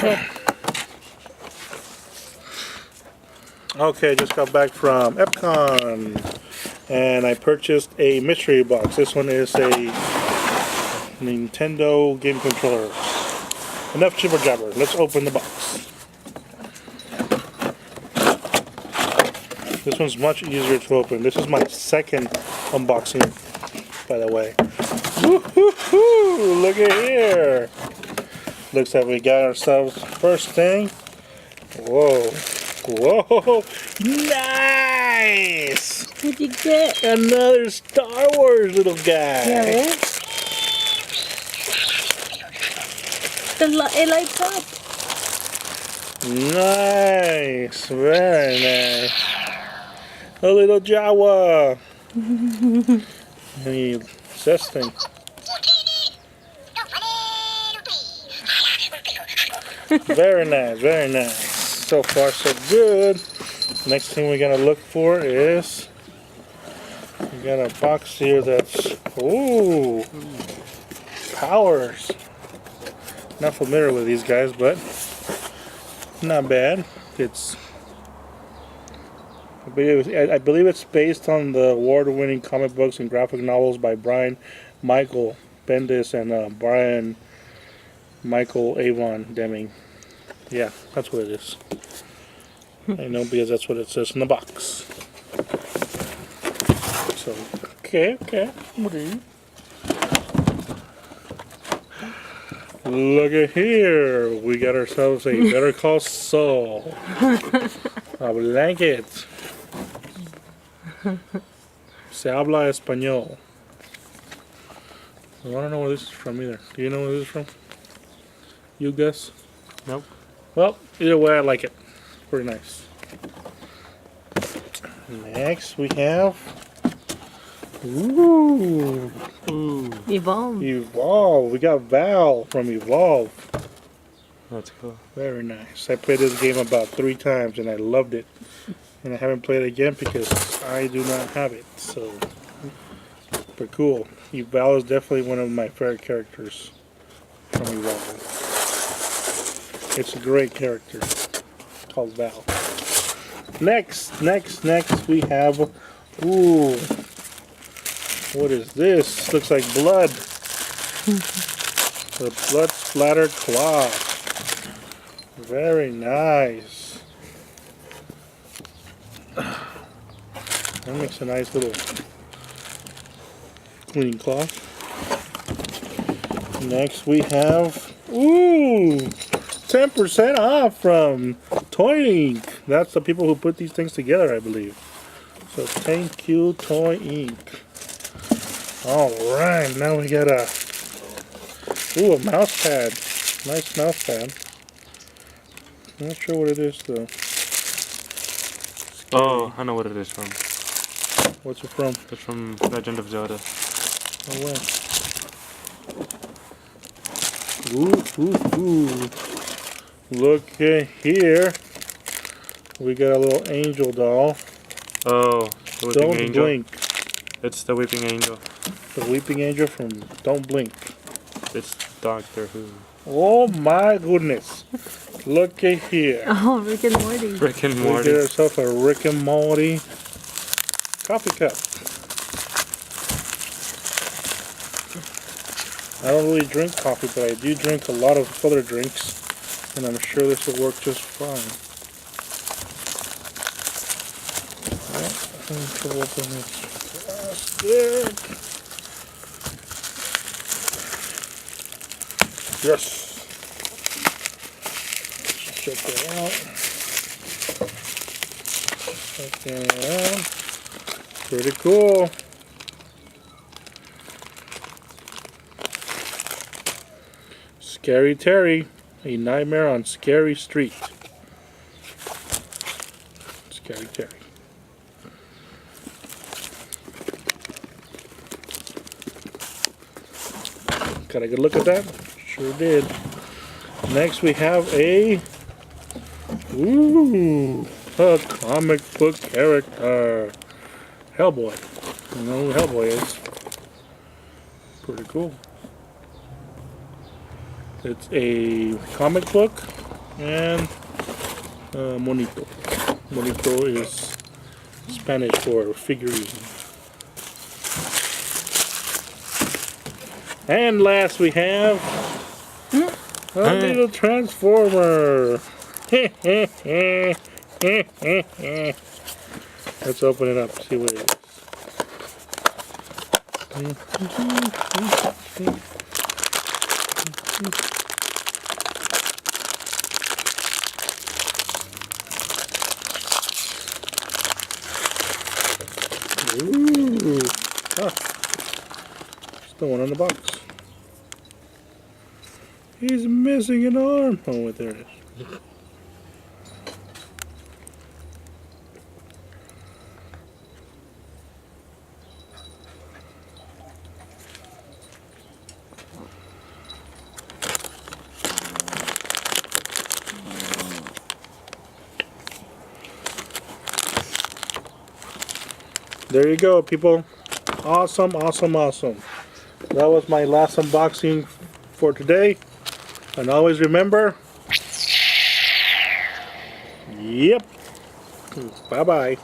ahead. Okay, just got back from Epcon, and I purchased a mystery box. This one is a Nintendo game controller. Enough jibber jabber. Let's open the box. This one's much easier to open. This is my second unboxing, by the way. Woo-hoo-hoo! Look at here. Looks like we got ourselves first thing. Whoa. Whoa! Nice! What'd you get? Another Star Wars little guy. Yeah, right? It lights up. Nice. Very nice. A little Jawa. Any this thing? Very nice. Very nice. So far, so good. Next thing we're gonna look for is we got a box here that's powers. Not familiar with these guys, but not bad. I believe it's based on the award-winning comic books and graphic novels by Brian Michael Bendis and Brian Michael Avon Deming. Yeah, that's what it is. I know because that's what it says in the box. So, okay. Look at here. We got ourselves a Better Call Saul. A blanket. Se habla español. I don't know where this is from either. Do you know where this is from? You guess? Nope. Well, either way, I like it. Pretty nice. Next, we have Evolve. Evolve. We got Val from Evolve. That's cool. Very nice. I played this game about 3 times and I loved it. And I haven't played it again because I do not have it. So, but cool. Val is definitely one of my favorite characters from Evolve. It's a great character called Val. Next we have, what is this? Looks like blood. The blood splattered claw. Very nice. That makes a nice little cleaning cloth. Next we have, 10% off from Toy Inc. That's the people who put these things together, I believe. So thank you, Toy Inc. Alright, now we got a mouse pad. Nice mouse pad. Not sure what it is though. Oh, I know what it is from. What's it from? It's from Legend of Zelda. Oh, wow. Look at here. We got a little angel doll. Oh, the Weeping Don't Angel. blink. It's the Weeping Angel. The Weeping Angel from Don't Blink. It's Doctor Who. Oh my goodness. Look at here. Oh, Rick and Morty. Rick and We Morty. get ourselves a Rick and Morty coffee cup. I don't really drink coffee, but I do drink a lot of other drinks, and I'm sure this will work just fine. I'm trouble opening this plastic. Yes. Let's check that out. Check that out. Pretty cool. Scary Terry, A Nightmare on Scary Street. Scary Terry. Got a good look at that? Sure did. Next we have a comic book character. Hellboy. You know who Hellboy is. Pretty cool. It's a comic book and monito. Monito is Spanish for figurine. And last we have a little transformer. Let's open it up, see what it is. Ooh. Ah. Still one on the box. He's missing an arm. Oh, wait, there it is. There you go, people. Awesome, awesome, awesome. That was my last unboxing for today. And always remember, yep, bye-bye.